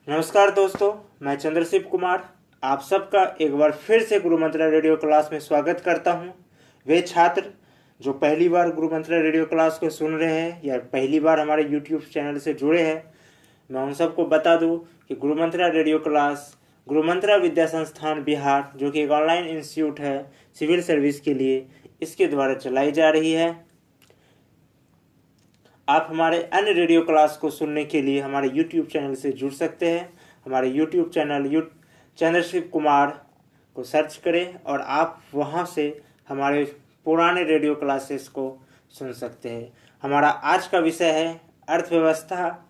नमस्कार दोस्तों, मैं चंद्रशिव कुमार आप सबका एक बार फिर से गुरु मंत्रा रेडियो क्लास में स्वागत करता हूं। वे छात्र जो पहली बार गुरु मंत्रा रेडियो क्लास को सुन रहे हैं या पहली बार हमारे यूट्यूब चैनल से जुड़े हैं, मैं उन सबको बता दूं कि गुरु मंत्रा रेडियो क्लास गुरु मंत्रा विद्या संस्थान बिहार, जो कि एक ऑनलाइन इंस्टीट्यूट है सिविल सर्विस के लिए, इसके द्वारा चलाई जा रही है। आप हमारे अन्य रेडियो क्लास को सुनने के लिए हमारे यूट्यूब चैनल से जुड़ सकते हैं। हमारे यूट्यूब चैनल चंद्रशिव कुमार को सर्च करें और आप वहां से हमारे पुराने रेडियो क्लासेस को सुन सकते हैं। हमारा आज का विषय है अर्थव्यवस्था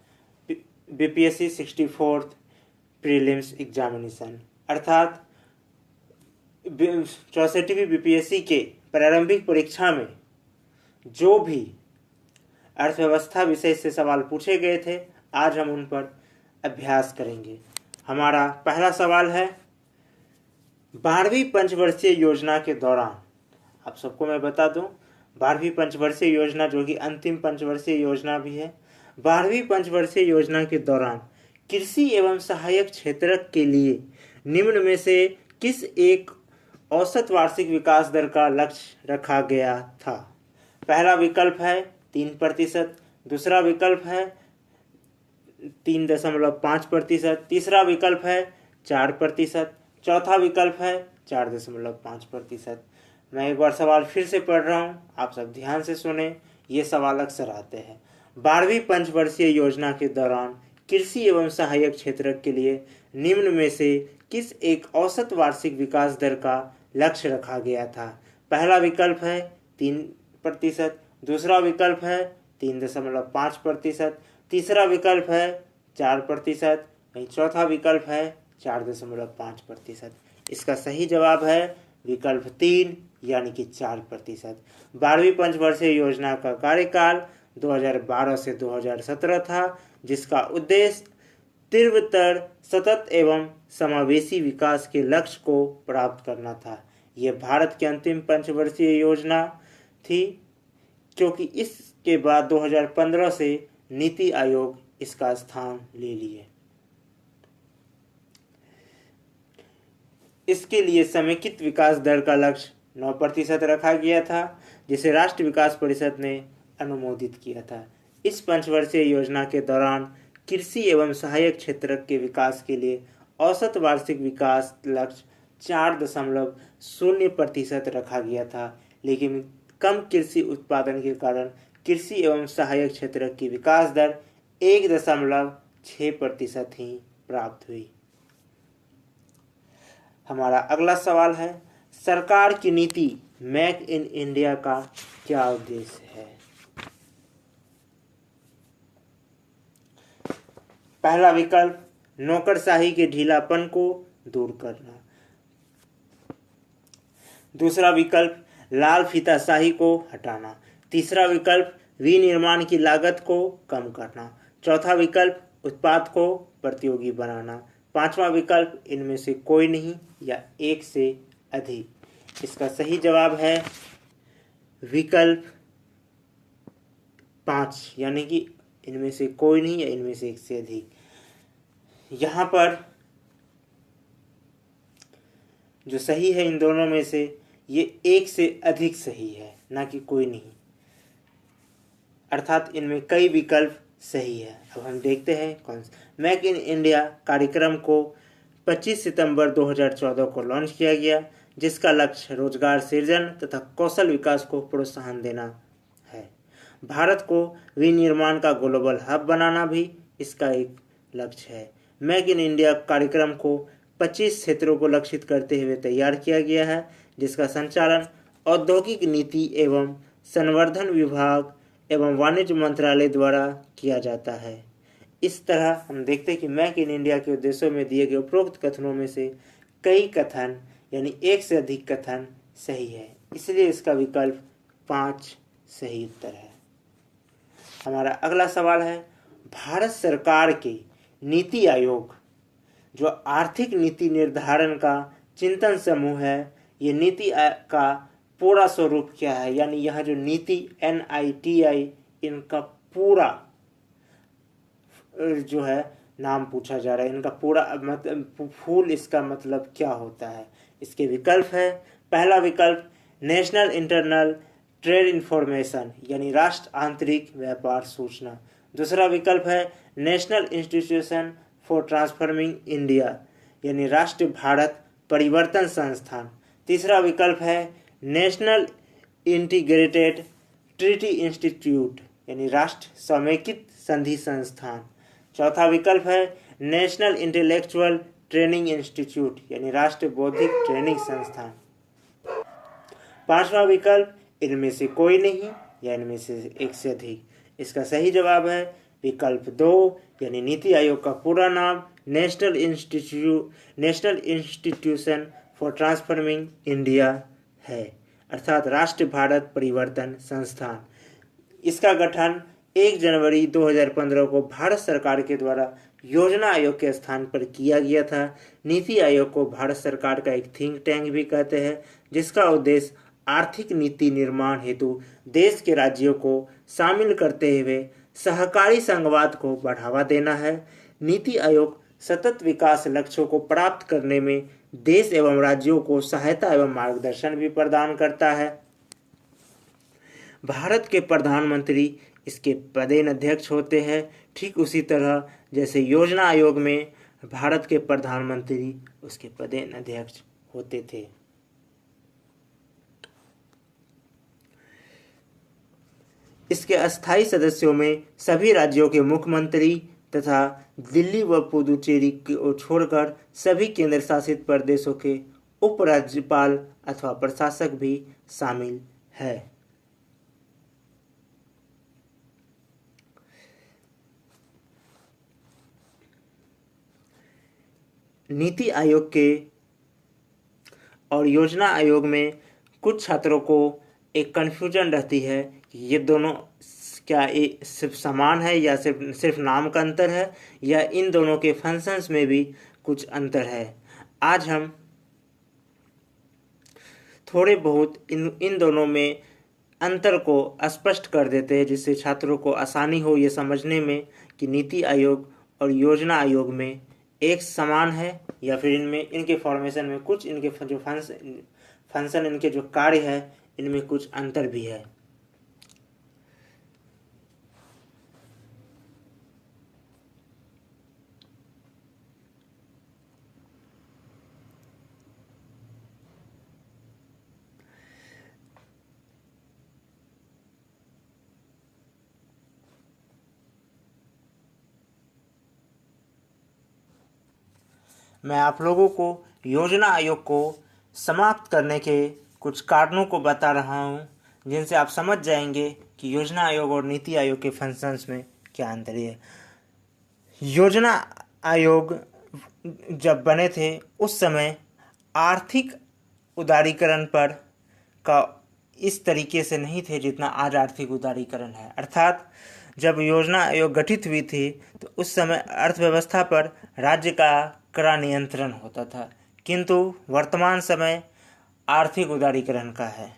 बीपीएससी 64th प्रीलिम्स एग्जामिनेशन, अर्थात 64वीं बीपीएससी के प्रारंभिक परीक्षा में जो भी अर्थव्यवस्था विषय से सवाल पूछे गए थे, आज हम उन पर अभ्यास करेंगे। हमारा पहला सवाल है, 12वीं पंचवर्षीय योजना के दौरान, आप सबको मैं बता दूं, 12वीं पंचवर्षीय योजना जो कि अंतिम पंचवर्षीय योजना भी है, 12वीं पंचवर्षीय योजना के दौरान कृषि एवं सहायक क्षेत्र के लिए निम्न में से किस एक औसत वार्षिक विकास दर का लक्ष्य रखा गया था? पहला विकल्प है 3%, दूसरा विकल्प है 3.5%, तीसरा विकल्प है 4%, चौथा विकल्प है 4.5%। मैं एक बार सवाल फिर से पढ़ रहा हूं, आप सब ध्यान से सुने, ये सवाल अक्सर आते हैं। 12वीं पंचवर्षीय योजना के दौरान कृषि एवं सहायक क्षेत्र के लिए निम्न में से किस एक औसत वार्षिक विकास दर का लक्ष्य रखा गया था? पहला विकल्प है 3%, दूसरा विकल्प है 3.5%, तीसरा विकल्प है 4%, चौथा विकल्प है 4.5%। इसका सही जवाब है विकल्प 3 यानी कि 4%। 12वीं पंचवर्षीय योजना का कार्यकाल 2012 से 2017 था, जिसका उद्देश्य तीव्रतर, सतत एवं समावेशी विकास के लक्ष्य को प्राप्त करना था। यह भारत की अंतिम पंचवर्षीय योजना थी, क्योंकि इसके बाद 2015 से नीति आयोग इसका स्थान ले लिए। इसके लिए समेकित विकास दर का लक्ष्य 9% रखा गया था, जिसे राष्ट्रीय विकास परिषद ने अनुमोदित किया था। इस पंचवर्षीय योजना के दौरान कृषि एवं सहायक क्षेत्र के विकास के लिए औसत वार्षिक विकास लक्ष्य 4.0% रखा गया था, लेकिन कम कृषि उत्पादन के कारण कृषि एवं सहायक क्षेत्र की विकास दर 1.6% ही प्राप्त हुई। हमारा अगला सवाल है, सरकार की नीति मेक इन इंडिया का क्या उद्देश्य है? पहला विकल्प नौकरशाही के ढीलापन को दूर करना, दूसरा विकल्प लाल फीताशाही को हटाना, तीसरा विकल्प विनिर्माण की लागत को कम करना, चौथा विकल्प उत्पाद को प्रतियोगी बनाना, पांचवा विकल्प इनमें से कोई नहीं या एक से अधिक। इसका सही जवाब है विकल्प 5 यानी कि इनमें से कोई नहीं या इनमें से एक से अधिक। यहाँ पर जो सही है इन दोनों में से, ये एक से अधिक सही है, ना कि कोई नहीं, अर्थात इनमें कई विकल्प सही है। अब हम देखते हैं कौन सा। मेक इन इंडिया कार्यक्रम को 25 सितंबर 2014 को लॉन्च किया गया, जिसका लक्ष्य रोजगार सृजन तथा कौशल विकास को प्रोत्साहन देना है। भारत को विनिर्माण का ग्लोबल हब बनाना भी इसका एक लक्ष्य है। मेक इन इंडिया कार्यक्रम को 25 क्षेत्रों को लक्षित करते हुए तैयार किया गया है, जिसका संचालन औद्योगिक नीति एवं संवर्धन विभाग एवं वाणिज्य मंत्रालय द्वारा किया जाता है। इस तरह हम देखते हैं कि मेक इन इंडिया के उद्देश्यों में दिए गए उपरोक्त कथनों में से कई कथन यानी एक से अधिक कथन सही है, इसलिए इसका विकल्प 5 सही उत्तर है। हमारा अगला सवाल है, भारत सरकार के नीति आयोग जो आर्थिक नीति निर्धारण का चिंतन समूह है, ये नीति का पूरा स्वरूप क्या है? यानी यह जो नीति NITI, इनका पूरा जो है नाम पूछा जा रहा है, इनका पूरा मतलब फूल इसका मतलब क्या होता है। इसके विकल्प है, पहला विकल्प नेशनल इंटरनल ट्रेड इंफॉर्मेशन यानी राष्ट्र आंतरिक व्यापार सूचना। दूसरा विकल्प है national institution for transforming India यानी राष्ट्रीय भारत परिवर्तन संस्थान। तीसरा विकल्प है नेशनल इंटीग्रेटेड ट्रीटी इंस्टीट्यूट यानी राष्ट्र समेकित संधि संस्थान। चौथा विकल्प है नेशनल इंटेलेक्चुअल ट्रेनिंग इंस्टीट्यूट यानी राष्ट्रीय बौद्धिक ट्रेनिंग संस्थान। पांचवा विकल्प इनमें से कोई नहीं या इनमें से एक से अधिक। इसका सही जवाब है विकल्प 2 यानी नीति आयोग का पूरा नाम national institution for transforming India है, अर्थात राष्ट्रीय भारत परिवर्तन संस्थान। इसका गठन 1 जनवरी 2015 को भारत सरकार के द्वारा योजना आयोग के स्थान पर किया गया था। नीति आयोग को भारत सरकार का एक थिंक टैंक भी कहते हैं, जिसका उद्देश्य आर्थिक नीति निर्माण हेतु देश के राज्यों को शामिल करते हुए सहकारी संघवाद को बढ़ावा देना है। नीति आयोग सतत विकास लक्ष्यों को प्राप्त करने में देश एवं राज्यों को सहायता एवं मार्गदर्शन भी प्रदान करता है। भारत के प्रधानमंत्री इसके पदेन अध्यक्ष होते हैं, ठीक उसी तरह जैसे योजना आयोग में भारत के प्रधानमंत्री उसके पदेन अध्यक्ष होते थे। इसके अस्थायी सदस्यों में सभी राज्यों के मुख्यमंत्री तथा दिल्ली व पुदुचेरी को छोड़कर सभी केंद्र शासित प्रदेशों के उपराज्यपाल अथवा प्रशासक भी शामिल है। नीति आयोग के और योजना आयोग में कुछ छात्रों को एक कन्फ्यूजन रहती है कि ये दोनों क्या सिर्फ समान है या सिर्फ नाम का अंतर है या इन दोनों के फंक्शंस में भी कुछ अंतर है। आज हम थोड़े बहुत इन दोनों में अंतर को स्पष्ट कर देते हैं, जिससे छात्रों को आसानी हो ये समझने में कि नीति आयोग और योजना आयोग में एक समान है या फिर इनमें इनके फॉर्मेशन में कुछ इनके जो फंक्शन इनके जो कार्य है इनमें कुछ अंतर भी है। मैं आप लोगों को योजना आयोग को समाप्त करने के कुछ कारणों को बता रहा हूं, जिनसे आप समझ जाएंगे कि योजना आयोग और नीति आयोग के फंक्शंस में क्या अंतर है। योजना आयोग जब बने थे उस समय आर्थिक उदारीकरण पर का इस तरीके से नहीं थे जितना आज आर्थिक उदारीकरण है। अर्थात जब योजना आयोग गठित हुई थी तो उस समय अर्थव्यवस्था पर राज्य का कड़ा नियंत्रण होता था, किंतु वर्तमान समय आर्थिक उदारीकरण का है।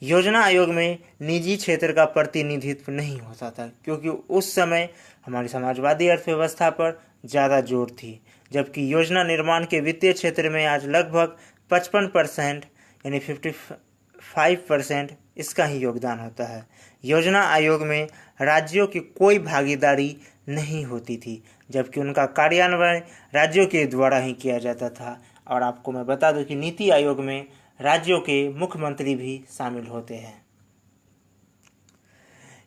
योजना आयोग में निजी क्षेत्र का प्रतिनिधित्व नहीं होता था, क्योंकि उस समय हमारी समाजवादी अर्थव्यवस्था पर ज़्यादा जोर थी, जबकि योजना निर्माण के वित्तीय क्षेत्र में आज लगभग 55% यानी 55% इसका ही योगदान होता है। योजना आयोग में राज्यों की कोई भागीदारी नहीं होती थी, जबकि उनका कार्यान्वयन राज्यों के द्वारा ही किया जाता था। और आपको मैं बता दूं कि नीति आयोग में राज्यों के मुख्यमंत्री भी शामिल होते हैं।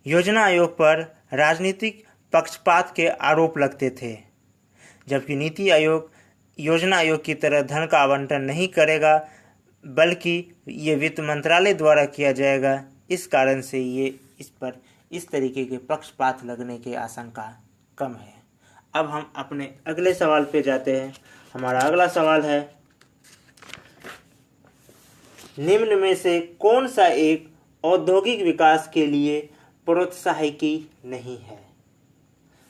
योजना आयोग पर राजनीतिक पक्षपात के आरोप लगते थे, जबकि नीति आयोग योजना आयोग की तरह धन का आवंटन नहीं करेगा, बल्कि ये वित्त मंत्रालय द्वारा किया जाएगा। इस कारण से ये इस पर इस तरीके के पक्षपात लगने की आशंका कम है। अब हम अपने अगले सवाल पे जाते हैं। हमारा अगला सवाल है, निम्न में से कौन सा एक औद्योगिक विकास के लिए प्रोत्साहकी नहीं है।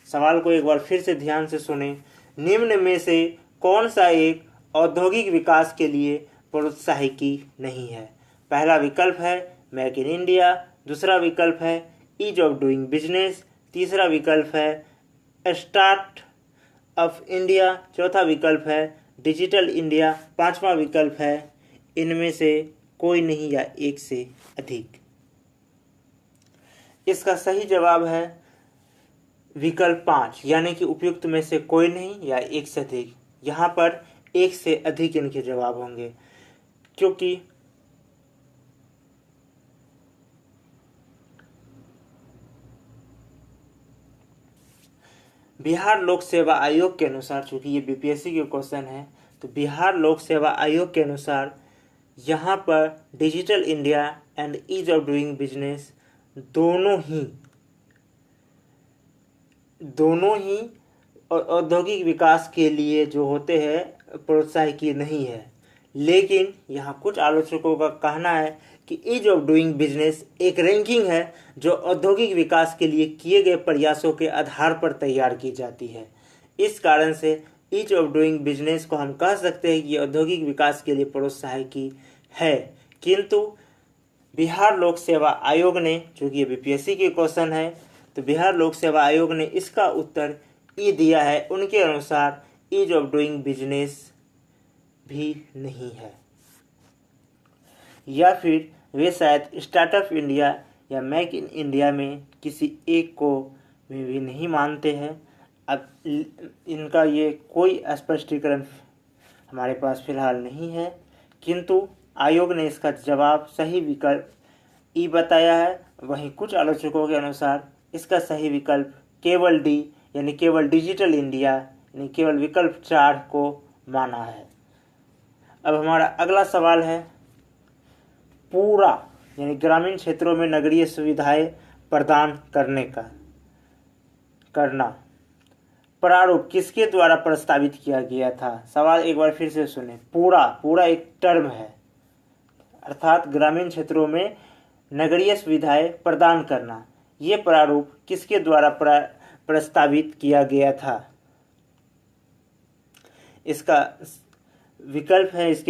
सवाल को एक बार फिर से ध्यान से सुने। निम्न में से कौन सा एक औद्योगिक विकास के लिए प्रोत्साहकी नहीं है। पहला विकल्प है मेक इन इंडिया, दूसरा विकल्प है ईज ऑफ डूइंग बिजनेस, तीसरा विकल्प है स्टार्ट ऑफ इंडिया चौथा विकल्प है, डिजिटल इंडिया पांचवा विकल्प है, इनमें से कोई नहीं या एक से अधिक। इसका सही जवाब है विकल्प 5, यानी कि उपयुक्त में से कोई नहीं या एक से अधिक। यहाँ पर एक से अधिक इनके जवाब होंगे, क्योंकि बिहार लोक सेवा आयोग के अनुसार, चूंकि ये बीपीएससी के क्वेश्चन है, तो बिहार लोक सेवा आयोग के अनुसार यहाँ पर digital India and ease of doing business दोनों ही औद्योगिक विकास के लिए जो होते हैं प्रोत्साहकीय नहीं है। लेकिन यहाँ कुछ आलोचकों का कहना है कि ईज ऑफ डूइंग बिजनेस एक रैंकिंग है जो औद्योगिक विकास के लिए किए गए प्रयासों के आधार पर तैयार की जाती है। इस कारण से ईज ऑफ डूइंग बिजनेस को हम कह सकते हैं कि औद्योगिक विकास के लिए प्रोत्साहकीय है। किंतु बिहार लोक सेवा आयोग ने, चूँकि ये बीपीएससी के क्वेश्चन है, तो बिहार लोक सेवा आयोग ने इसका उत्तर ई दिया है। उनके अनुसार ईज ऑफ डूइंग बिजनेस भी नहीं है, या फिर वे शायद स्टार्टअप इंडिया या मेक इन इंडिया में किसी एक को में भी नहीं मानते हैं। अब इनका ये कोई स्पष्टीकरण हमारे पास फिलहाल नहीं है, किंतु आयोग ने इसका जवाब सही विकल्प ई बताया है। वहीं कुछ आलोचकों के अनुसार इसका सही विकल्प केवल डी, यानी केवल डिजिटल इंडिया, यानी केवल विकल्प 4 को माना है। अब हमारा अगला सवाल है, पूरा यानी ग्रामीण क्षेत्रों में नगरीय सुविधाएं प्रदान करना प्रारूप किसके द्वारा प्रस्तावित किया गया था? सवाल एक बार फिर से सुने। पूरा एक टर्म है, अर्थात ग्रामीण क्षेत्रों में नगरीय सुविधाएं प्रदान करना, ये प्रारूप किसके द्वारा प्रस्तावित किया गया था? इसके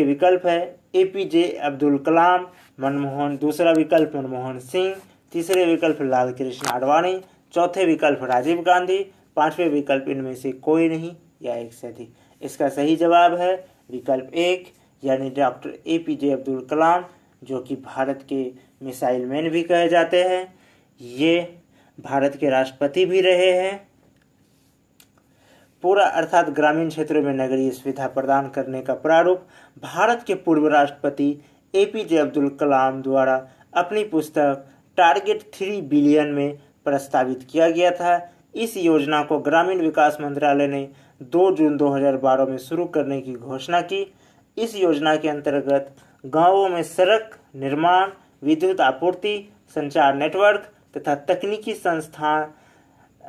विकल्प है एपीजे अब्दुल कलाम, मनमोहन, दूसरा विकल्प मनमोहन सिंह, तीसरे विकल्प लाल कृष्ण आडवाणी, चौथे विकल्प राजीव गांधी, पांचवें विकल्प इनमें से कोई नहीं या एक से अधिक। इसका सही जवाब है विकल्प 1, यानी डॉक्टर एपीजे अब्दुल कलाम, जो कि भारत के मिसाइल मैन भी कहे जाते हैं। ये भारत के राष्ट्रपति भी रहे हैं। पूरा अर्थात ग्रामीण क्षेत्रों में नगरीय सुविधा प्रदान करने का प्रारूप भारत के पूर्व राष्ट्रपति एपीजे अब्दुल कलाम द्वारा अपनी पुस्तक टारगेट 3 बिलियन में प्रस्तावित किया गया था। इस योजना को ग्रामीण विकास मंत्रालय ने 2 जून 2012 में शुरू करने की घोषणा की। इस योजना के अंतर्गत गांवों में सड़क निर्माण, विद्युत आपूर्ति, संचार नेटवर्क तथा तकनीकी संस्थान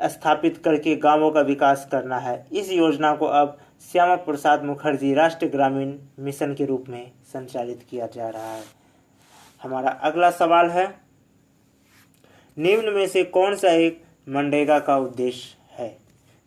स्थापित करके गांवों का विकास करना है। इस योजना को अब श्यामा प्रसाद मुखर्जी राष्ट्रीय ग्रामीण मिशन के रूप में संचालित किया जा रहा है। हमारा अगला सवाल है, निम्न में से कौन सा एक मनरेगा का उद्देश्य है?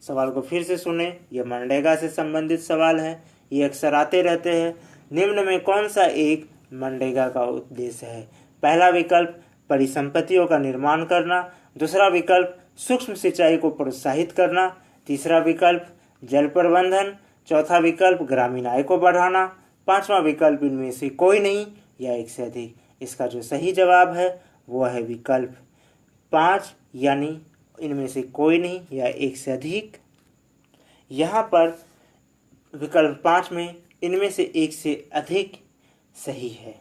सवाल को फिर से सुने, यह मनरेगा से संबंधित सवाल है, ये अक्सर आते रहते हैं। निम्न में कौन सा एक मनरेगा का उद्देश्य है? पहला विकल्प परिसंपत्तियों का निर्माण करना, दूसरा विकल्प सूक्ष्म सिंचाई को प्रोत्साहित करना, तीसरा विकल्प जल प्रबंधन, चौथा विकल्प ग्रामीण आय को बढ़ाना, पांचवा विकल्प इनमें से कोई नहीं या एक से अधिक। इसका जो सही जवाब है वो है विकल्प 5, यानी इनमें से कोई नहीं या एक से अधिक। यहाँ पर विकल्प 5 में इनमें से एक से अधिक सही है।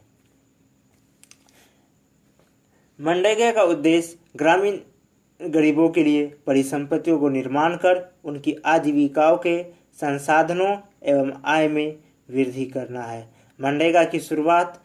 मनरेगा का उद्देश्य ग्रामीण गरीबों के लिए परिसंपत्तियों को निर्माण कर उनकी आजीविकाओं के संसाधनों एवं आय में वृद्धि करना है। मनरेगा की शुरुआत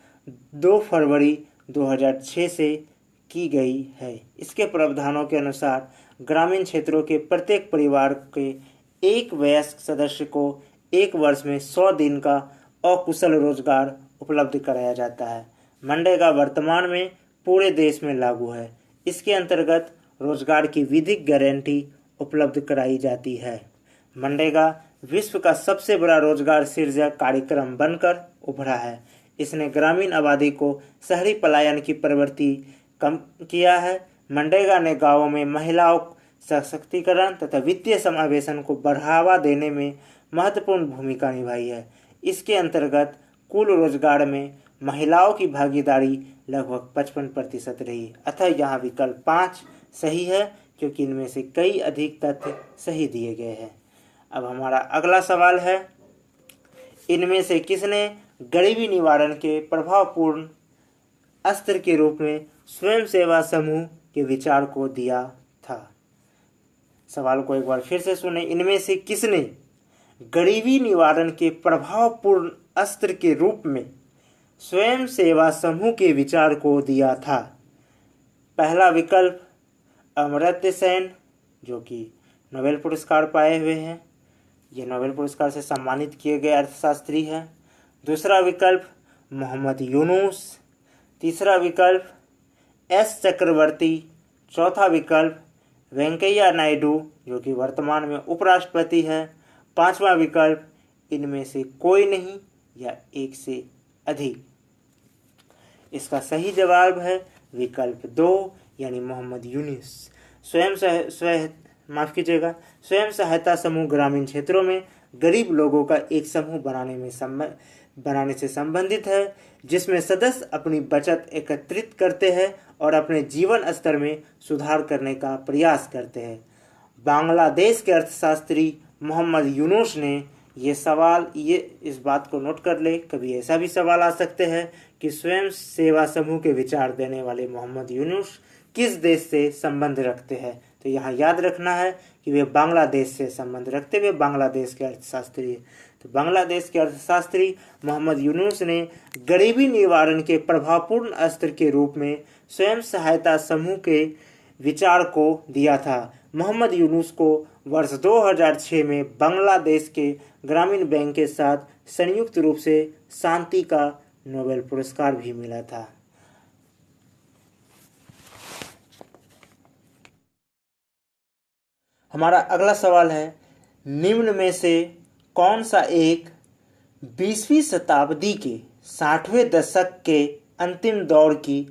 2 फरवरी 2006 से की गई है। इसके प्रावधानों के अनुसार ग्रामीण क्षेत्रों के प्रत्येक परिवार के एक वयस्क सदस्य को 1 वर्ष में 100 दिन का अकुशल रोजगार उपलब्ध कराया जाता है। मनरेगा वर्तमान में पूरे देश में लागू है। इसके अंतर्गत रोजगार की विधिक गारंटी उपलब्ध कराई जाती है। मनरेगा विश्व का सबसे बड़ा रोजगार सृजक कार्यक्रम बनकर उभरा है। इसने ग्रामीण आबादी को शहरी पलायन की प्रवृत्ति कम किया है। मनरेगा ने गांवों में महिलाओं सशक्तिकरण तथा वित्तीय समावेशन को बढ़ावा देने में महत्वपूर्ण भूमिका निभाई है। इसके अंतर्गत कुल रोजगार में महिलाओं की भागीदारी लगभग 55% रही। अतः यहाँ विकल्प 5 सही है, क्योंकि इनमें से कई अधिक तथ्य सही दिए गए हैं। अब हमारा अगला सवाल है, इनमें से किसने गरीबी निवारण के प्रभावपूर्ण अस्त्र के रूप में स्वयं सेवा समूह के विचार को दिया था? सवाल को एक बार फिर से सुने। इनमें से किसने गरीबी निवारण के प्रभावपूर्ण अस्त्र के रूप में स्वयं सेवा समूह के विचार को दिया था? पहला विकल्प अमर्त्य सेन, जो कि नोबेल पुरस्कार पाए हुए हैं, ये नोबेल पुरस्कार से सम्मानित किए गए अर्थशास्त्री हैं। दूसरा विकल्प मोहम्मद यूनुस। तीसरा विकल्प एस चक्रवर्ती। चौथा विकल्प वेंकैया नायडू, जो कि वर्तमान में उपराष्ट्रपति हैं। पांचवा विकल्प इनमें से कोई नहीं या एक से अधिक। इसका सही जवाब है विकल्प 2 यानी मोहम्मद यूनुस। स्वयं सहायता समूह ग्रामीण क्षेत्रों में गरीब लोगों का एक समूह बनाने से संबंधित है, जिसमें सदस्य अपनी बचत एकत्रित करते हैं और अपने जीवन स्तर में सुधार करने का प्रयास करते हैं। बांग्लादेश के अर्थशास्त्री मोहम्मद यूनुस ने इस बात को नोट कर ले, कभी ऐसा भी सवाल आ सकते हैं कि स्वयं सेवा समूह के विचार देने वाले मोहम्मद यूनुस किस देश से संबंध रखते हैं। तो यहाँ याद रखना है कि वे बांग्लादेश से संबंध रखते हुए बांग्लादेश के अर्थशास्त्री हैं। तो बांग्लादेश के अर्थशास्त्री मोहम्मद यूनुस ने गरीबी निवारण के प्रभावपूर्ण अस्त्र के रूप में स्वयं सहायता समूह के विचार को दिया था। मोहम्मद यूनुस को वर्ष 2006 में बांग्लादेश के ग्रामीण बैंक के साथ संयुक्त रूप से शांति का नोबेल पुरस्कार भी मिला था। हमारा अगला सवाल है, निम्न में से कौन सा एक 20वीं शताब्दी के 60वें दशक के अंतिम दौर की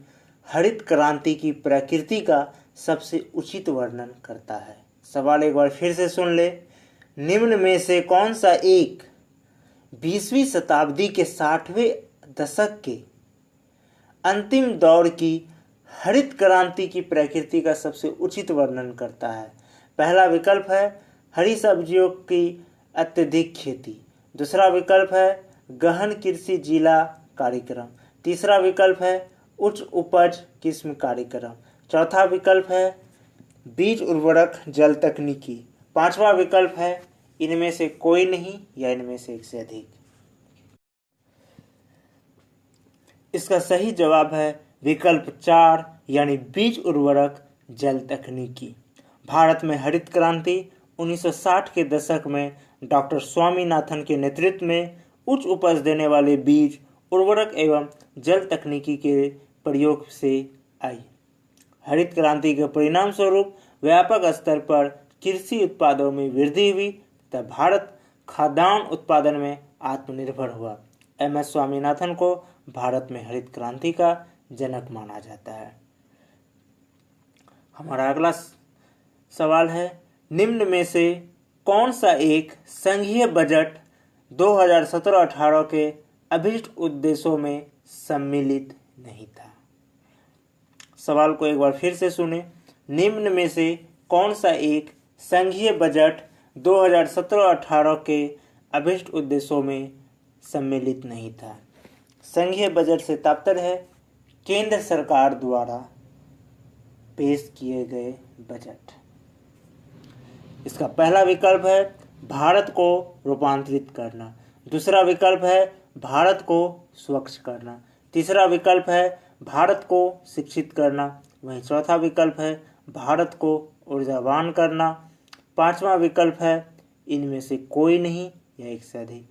हरित क्रांति की प्रकृति का सबसे उचित वर्णन करता है? सवाल एक बार फिर से सुन ले। निम्न में से कौन सा एक 20वीं शताब्दी के 60वें दशक के अंतिम दौर की हरित क्रांति की प्रकृति का सबसे उचित वर्णन करता है? पहला विकल्प है हरी सब्जियों की अत्यधिक खेती। दूसरा विकल्प है गहन कृषि जिला कार्यक्रम। तीसरा विकल्प है उच्च उपज किस्म कार्यक्रम। चौथा विकल्प है बीज उर्वरक जल तकनीकी। पांचवा विकल्प है इनमें से कोई नहीं या इनमें से एक से अधिक। इसका सही जवाब है विकल्प 4 यानी बीज उर्वरक जल तकनीकी। भारत में हरित क्रांति 1960 के दशक में डॉक्टर स्वामीनाथन के नेतृत्व में उच्च उपज देने वाले बीज उर्वरक एवं जल तकनीकी के प्रयोग से आई। हरित क्रांति के परिणाम स्वरूप व्यापक स्तर पर कृषि उत्पादों में वृद्धि हुई तथा भारत खाद्यान्न उत्पादन में आत्मनिर्भर हुआ। एम.एस. स्वामीनाथन को भारत में हरित क्रांति का जनक माना जाता है। हमारा अगला सवाल है, निम्न में से कौन सा एक संघीय बजट 2017-18 के अभीष्ट उद्देश्यों में सम्मिलित नहीं था? सवाल को एक बार फिर से सुने। निम्न में से कौन सा एक संघीय बजट 2017-18 के अभीष्ट उद्देश्यों में सम्मिलित नहीं था? संघीय बजट से तात्पर्य है केंद्र सरकार द्वारा पेश किए गए बजट। इसका पहला विकल्प है भारत को रूपांतरित करना। दूसरा विकल्प है भारत को स्वच्छ करना। तीसरा विकल्प है भारत को शिक्षित करना। वहीं चौथा विकल्प है भारत को ऊर्जावान करना। पांचवा विकल्प है इनमें से कोई नहीं या एक से अधिक।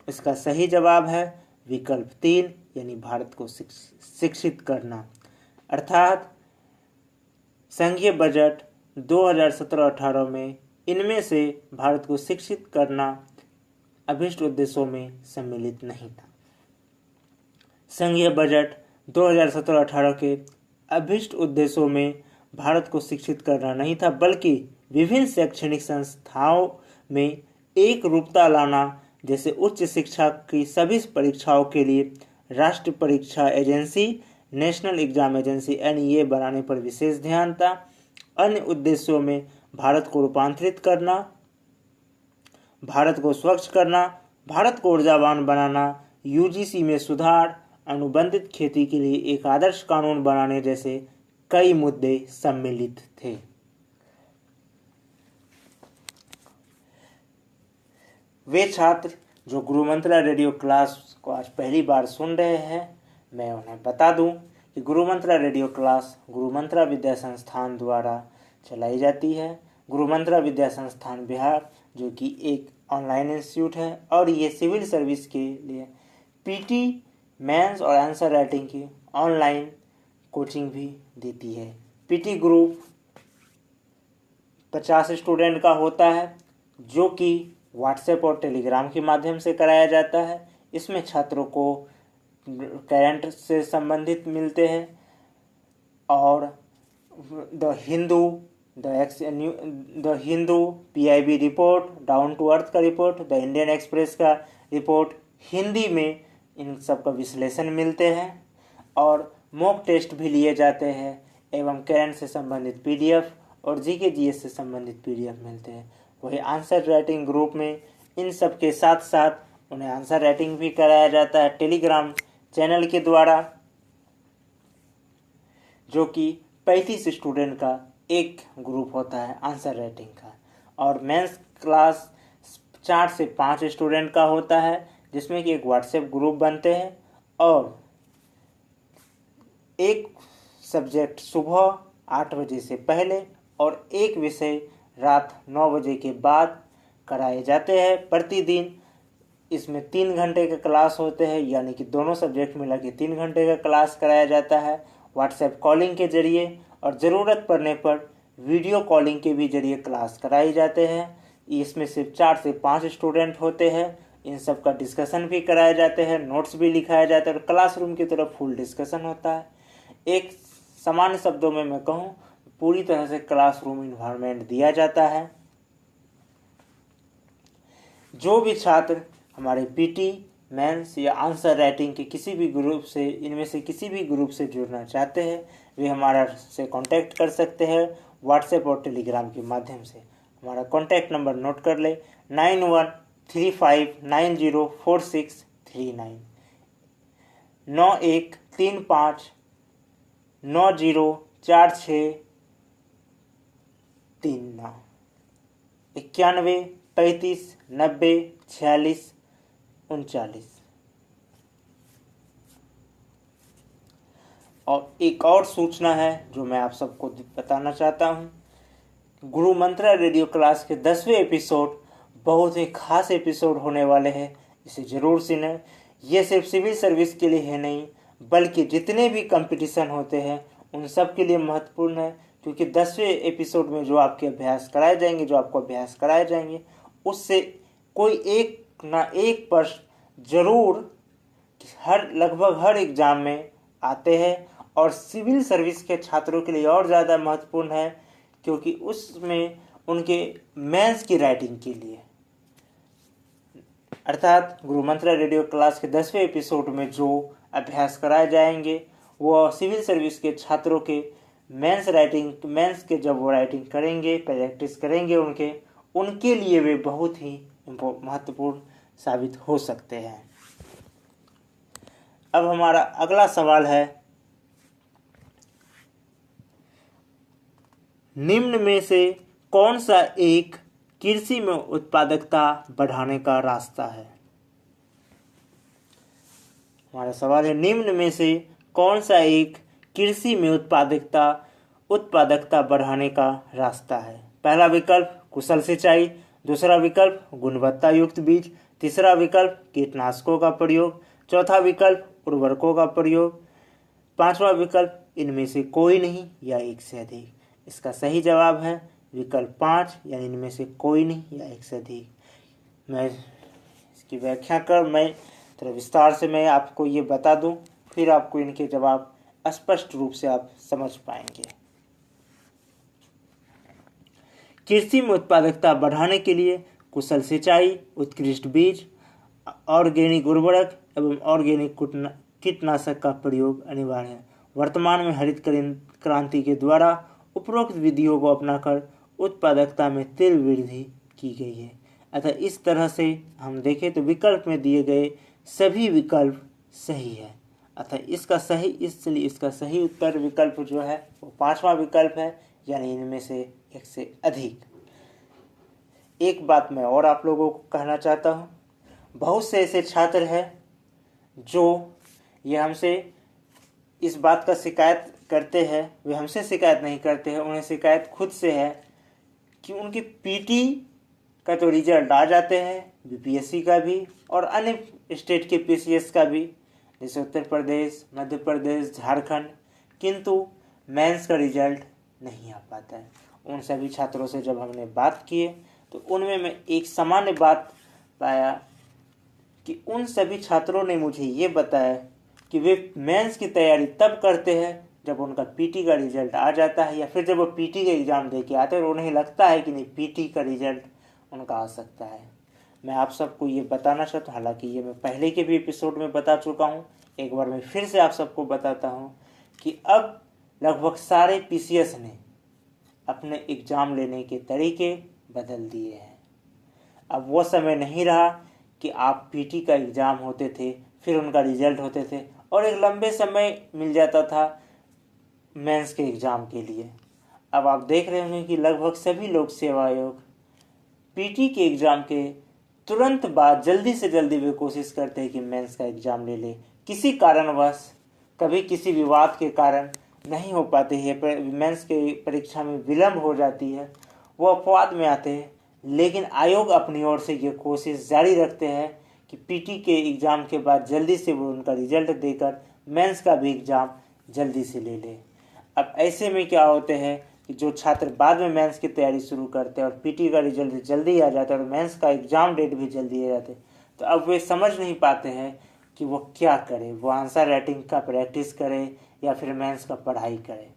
इसका सही जवाब है विकल्प 3 यानी भारत को शिक्षित करना। अर्थात संघीय बजट 2017-18 में इनमें से भारत को शिक्षित करना अभीष्ट उद्देश्यों में सम्मिलित नहीं था। संघीय बजट 2017-18 के अभीष्ट उद्देश्यों में भारत को शिक्षित करना नहीं था, बल्कि विभिन्न शैक्षणिक संस्थाओं में एक रूपता लाना, जैसे उच्च शिक्षा की सभी परीक्षाओं के लिए राष्ट्रीय परीक्षा agency national exam agency NEA बनाने पर विशेष ध्यान था। अन्य उद्देश्यों में भारत को रूपांतरित करना, भारत को स्वच्छ करना, भारत को ऊर्जावान बनाना, UGC में सुधार, अनुबंधित खेती के लिए एक आदर्श कानून बनाने जैसे कई मुद्दे सम्मिलित थे। वे छात्र जो गुरु मंत्रा रेडियो क्लास को आज पहली बार सुन रहे हैं, मैं उन्हें बता दूं कि गुरु मंत्रा रेडियो क्लास गुरु मंत्रा विद्या संस्थान द्वारा चलाई जाती है। गुरु मंत्रा विद्या संस्थान बिहार जो कि एक ऑनलाइन इंस्टीट्यूट है और ये सिविल सर्विस के लिए PT, मेंस और आंसर राइटिंग की ऑनलाइन कोचिंग भी देती है। PT ग्रुप 50 स्टूडेंट का होता है जो कि व्हाट्सएप और टेलीग्राम के माध्यम से कराया जाता है। इसमें छात्रों को करंट से संबंधित मिलते हैं और the Hindu PIB report, down to earth का रिपोर्ट, द इंडियन एक्सप्रेस का रिपोर्ट हिंदी में इन सब का विश्लेषण मिलते हैं और मॉक टेस्ट भी लिए जाते हैं एवं करंट से संबंधित PDF और GK GS से संबंधित PDF मिलते हैं। वही आंसर राइटिंग ग्रुप में इन सब के साथ साथ उन्हें आंसर राइटिंग भी कराया जाता है टेलीग्राम चैनल के द्वारा, जो कि 35 स्टूडेंट का एक ग्रुप होता है आंसर राइटिंग का। और मेंस क्लास 4 से 5 स्टूडेंट का होता है जिसमें कि एक व्हाट्सएप ग्रुप बनते हैं और एक सब्जेक्ट सुबह 8 बजे से पहले और एक विषय रात 9 बजे के बाद कराए जाते हैं प्रतिदिन। इसमें 3 घंटे का क्लास होते हैं, यानी कि दोनों सब्जेक्ट मिला के 3 घंटे का क्लास कराया जाता है व्हाट्सएप कॉलिंग के जरिए, और ज़रूरत पड़ने पर वीडियो कॉलिंग के भी जरिए क्लास कराए जाते हैं। इसमें सिर्फ 4 से 5 स्टूडेंट होते हैं। इन सब का डिस्कशन भी कराए जाते हैं, नोट्स भी लिखाया जाता है और क्लासरूम की तरफ फुल डिस्कशन होता है। एक सामान्य शब्दों में मैं कहूँ, पूरी तरह से क्लासरूम इन्वायरमेंट दिया जाता है। जो भी छात्र हमारे PT, मेंस या आंसर राइटिंग के किसी भी ग्रुप से, इनमें से किसी भी ग्रुप से जुड़ना चाहते हैं, वे हमारा से कांटेक्ट कर सकते हैं व्हाट्सएप और टेलीग्राम के माध्यम से। हमारा कांटेक्ट नंबर नोट कर ले 9135904639 9135904639 9135904639। और एक और सूचना है जो मैं आप सबको बताना चाहता हूँ। गुरु मंत्रा रेडियो क्लास के 10वें एपिसोड बहुत ही खास एपिसोड होने वाले हैं, इसे ज़रूर सुनें। ये सिर्फ सिविल सर्विस के लिए है नहीं, बल्कि जितने भी कंपटीशन होते हैं उन सब के लिए महत्वपूर्ण है, क्योंकि 10वें एपिसोड में जो आपके अभ्यास कराए जाएंगे, जो आपको अभ्यास कराए जाएंगे, उससे कोई एक ना एक प्रश्न जरूर लगभग हर एग्जाम में आते हैं। और सिविल सर्विस के छात्रों के लिए और ज़्यादा महत्वपूर्ण है, क्योंकि उसमें उनके मेंस की राइटिंग के लिए, अर्थात गुरु मंत्रा रेडियो क्लास के 10वें एपिसोड में जो अभ्यास कराए जाएंगे वो सिविल सर्विस के छात्रों के मेंस के जब वो राइटिंग करेंगे, प्रैक्टिस करेंगे, उनके लिए वे बहुत ही महत्वपूर्ण साबित हो सकते हैं। अब हमारा अगला सवाल है, निम्न में से कौन सा एक कृषि में उत्पादकता बढ़ाने का रास्ता है? हमारा सवाल है, निम्न में से कौन सा एक कृषि में उत्पादकता बढ़ाने का रास्ता है? पहला विकल्प कुशल सिंचाई, दूसरा विकल्प गुणवत्ता युक्त बीज, तीसरा विकल्प कीटनाशकों का प्रयोग, चौथा विकल्प उर्वरकों का प्रयोग, पांचवा विकल्प इनमें से कोई नहीं या एक से अधिक। इसका सही जवाब है विकल्प 5, यानी इनमें से कोई नहीं या एक से अधिक। मैं इसकी व्याख्या कर मैं थोड़ा विस्तार से मैं आपको ये बता दूं, फिर आपको इनके जवाब स्पष्ट रूप से आप समझ पाएंगे। कृषि में उत्पादकता बढ़ाने के लिए कुशल सिंचाई, उत्कृष्ट बीज, ऑर्गेनिक उर्वरक एवं ऑर्गेनिक कीटनाशक का प्रयोग अनिवार्य है। वर्तमान में हरित क्रांति के द्वारा उपरोक्त विधियों को अपनाकर उत्पादकता में तीव्र वृद्धि की गई है। अतः इस तरह से हम देखें तो विकल्प में दिए गए सभी विकल्प सही है। अतः इसका सही उत्तर विकल्प जो है वो 5वां विकल्प है, यानी इनमें से एक से अधिक। एक बात मैं और आप लोगों को कहना चाहता हूँ, बहुत से ऐसे छात्र हैं जो ये हमसे इस बात का शिकायत करते हैं, वे हमसे शिकायत नहीं करते हैं, उन्हें शिकायत खुद से है कि उनकी पीटी का तो रिजल्ट आ जाते हैं, बीपीएससी का भी और अन्य स्टेट के पीसीएस का भी, जैसे उत्तर प्रदेश, मध्य प्रदेश, झारखंड, किंतु मेंस का रिजल्ट नहीं आ पाता है। उन सभी छात्रों से जब हमने बात की तो उनमें मैं एक सामान्य बात पाया कि उन सभी छात्रों ने मुझे ये बताया कि वे मेंस की तैयारी तब करते हैं जब उनका पीटी का रिजल्ट आ जाता है, या फिर जब वो पीटी का एग्ज़ाम दे के आते हैं और उन्हें लगता है कि नहीं पीटी का रिजल्ट उनका आ सकता है। मैं आप सबको ये बताना चाहता हूँ, हालांकि ये मैं पहले के भी एपिसोड में बता चुका हूँ, एक बार मैं फिर से आप सबको बताता हूँ कि अब लगभग सारे पीसीएस ने अपने एग्ज़ाम लेने के तरीके बदल दिए हैं। अब वो समय नहीं रहा कि आप पीटी का एग्ज़ाम होते थे फिर उनका रिजल्ट होते थे और एक लंबे समय मिल जाता था मेंस के एग्ज़ाम के लिए। अब आप देख रहे होंगे कि लगभग सभी लोक सेवा आयोग पीटी के एग्ज़ाम के तुरंत बाद जल्दी से जल्दी वे कोशिश करते हैं कि मेंस का एग्ज़ाम ले ले। किसी कारणवश, कभी किसी विवाद के कारण नहीं हो पाते हैं, मेंस के परीक्षा में विलम्ब हो जाती है, वो अपवाद में आते हैं, लेकिन आयोग अपनी ओर से ये कोशिश जारी रखते हैं कि पीटी के एग्ज़ाम के बाद जल्दी से वो उनका रिजल्ट देकर मेंस का भी एग्ज़ाम जल्दी से ले ले। अब ऐसे में क्या होते हैं कि जो छात्र बाद में मेंस की तैयारी शुरू करते हैं और पीटी का रिजल्ट जल्दी आ जाता है और मेंस का एग्ज़ाम डेट भी जल्दी आ जाते हैं, तो अब वे समझ नहीं पाते हैं कि वो क्या करें, वो आंसर राइटिंग का प्रैक्टिस करें या फिर मेंस का पढ़ाई करें।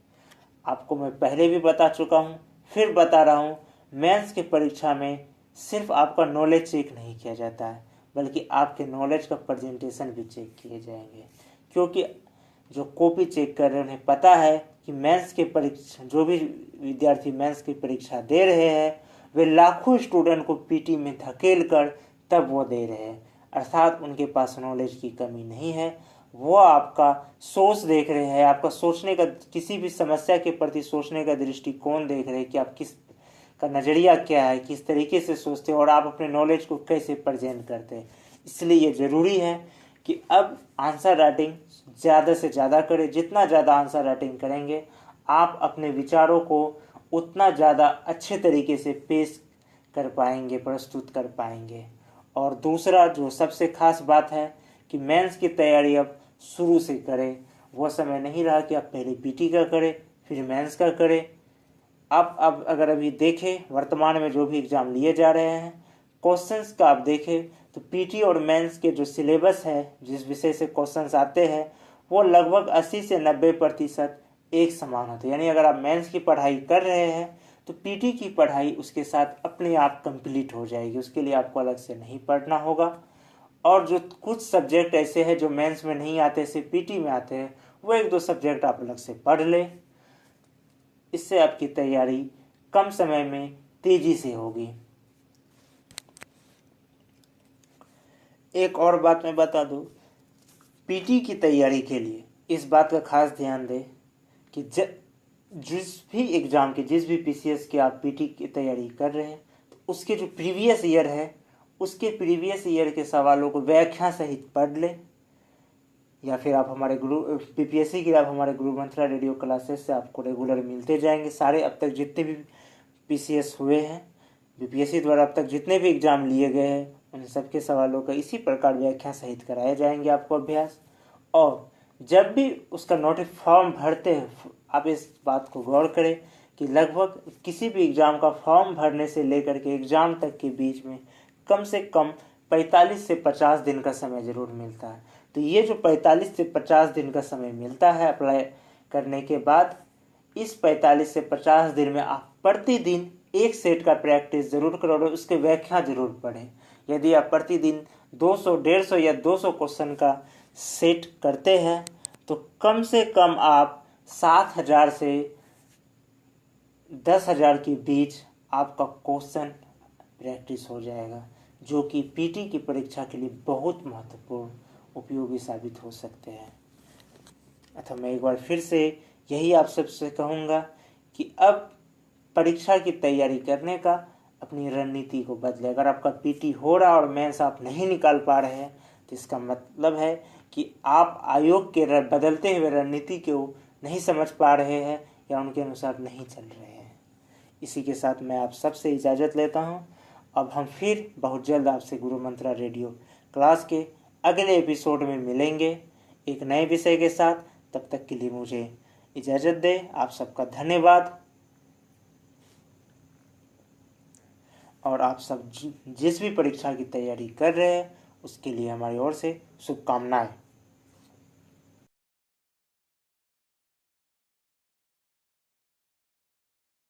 आपको मैं पहले भी बता चुका हूँ, फिर बता रहा हूँ, मेंस की परीक्षा में सिर्फ आपका नॉलेज चेक नहीं किया जाता है, बल्कि आपके नॉलेज का प्रेजेंटेशन भी चेक किए जाएंगे। क्योंकि जो कॉपी चेक कर रहे हैं उन्हें पता है कि मेंस की परीक्षा, जो भी विद्यार्थी मेंस की परीक्षा दे रहे हैं वे लाखों स्टूडेंट को पीटी में धकेल कर तब वो दे रहे हैं, अर्थात उनके पास नॉलेज की कमी नहीं है। वो आपका सोच देख रहे हैं, आपका सोचने का, किसी भी समस्या के प्रति सोचने का दृष्टिकोण देख रहे हैं कि आप किस का नज़रिया क्या है, किस तरीके से सोचते हैं और आप अपने नॉलेज को कैसे प्रेजेंट करते हैं। इसलिए ये ज़रूरी है कि अब आंसर राइटिंग ज़्यादा से ज़्यादा करें। जितना ज़्यादा आंसर राइटिंग करेंगे आप अपने विचारों को उतना ज़्यादा अच्छे तरीके से पेश कर पाएंगे, प्रस्तुत कर पाएंगे। और दूसरा जो सबसे खास बात है कि मेंस की तैयारी अब शुरू से करें। वो समय नहीं रहा कि आप पहले पीटी का करें फिर मेंस का करें। अब अगर अभी देखें वर्तमान में जो भी एग्ज़ाम लिए जा रहे हैं, क्वेश्चंस का आप देखें तो पीटी और मेंस के जो सिलेबस है, जिस विषय से क्वेश्चंस आते हैं, वो लगभग 80 से 90% एक समान होते हैं। यानी अगर आप मेंस की पढ़ाई कर रहे हैं तो पीटी की पढ़ाई उसके साथ अपने आप कंप्लीट हो जाएगी, उसके लिए आपको अलग से नहीं पढ़ना होगा। और जो कुछ सब्जेक्ट ऐसे हैं जो मेंस में नहीं आते, सिर्फ पीटी में आते हैं, वो 1-2 सब्जेक्ट आप अलग से पढ़ लें। इससे आपकी तैयारी कम समय में तेजी से होगी। एक और बात मैं बता दूं, पीटी की तैयारी के लिए इस बात का खास ध्यान दें कि जिस भी एग्ज़ाम के, जिस भी पीसीएस के आप पीटी की तैयारी कर रहे हैं तो उसके जो प्रीवियस ईयर है, उसके प्रीवियस ईयर के सवालों को व्याख्या सहित पढ़ लें, या फिर आप हमारे पीपीएससी के आप हमारे गुरु मंत्रा रेडियो क्लासेस से आपको रेगुलर मिलते जाएंगे। सारे अब तक जितने भी पीसीएस हुए हैं, बीपीएससी द्वारा अब तक जितने भी एग्ज़ाम लिए गए हैं, उन सबके सवालों का इसी प्रकार व्याख्या सहित कराए जाएंगे आपको अभ्यास। और जब भी उसका फॉर्म भरते हैं, आप इस बात को गौर करें कि लगभग किसी भी एग्ज़ाम का फॉर्म भरने से लेकर के एग्ज़ाम तक के बीच में कम से कम 45 से 50 दिन का समय ज़रूर मिलता है। तो ये जो 45 से 50 दिन का समय मिलता है अप्लाई करने के बाद, इस 45 से 50 दिन में आप प्रतिदिन एक सेट का प्रैक्टिस जरूर करो और उसके व्याख्या जरूर पढ़ें। यदि आप प्रतिदिन 200, 150 या 200 क्वेश्चन का सेट करते हैं तो कम से कम आप 7,000 से 10,000 के बीच आपका क्वेश्चन प्रैक्टिस हो जाएगा, जो कि पीटी की परीक्षा के लिए बहुत महत्वपूर्ण उपयोगी साबित हो सकते हैं। अतः मैं एक बार फिर से यही आप सबसे कहूँगा कि अब परीक्षा की तैयारी करने का अपनी रणनीति को बदले। अगर आपका पीटी हो रहा और मेंस आप नहीं निकाल पा रहे हैं तो इसका मतलब है कि आप आयोग के बदलते हुए रणनीति को नहीं समझ पा रहे हैं या उनके अनुसार नहीं चल रहे हैं। इसी के साथ मैं आप सबसे इजाज़त लेता हूं। अब हम फिर बहुत जल्द आपसे गुरु मंत्रा रेडियो क्लास के अगले एपिसोड में मिलेंगे एक नए विषय के साथ। तब तक के लिए मुझे इजाज़त दें। आप सबका धन्यवाद। और आप सब जिस भी परीक्षा की तैयारी कर रहे हैं उसके लिए हमारी ओर से शुभकामनाएं।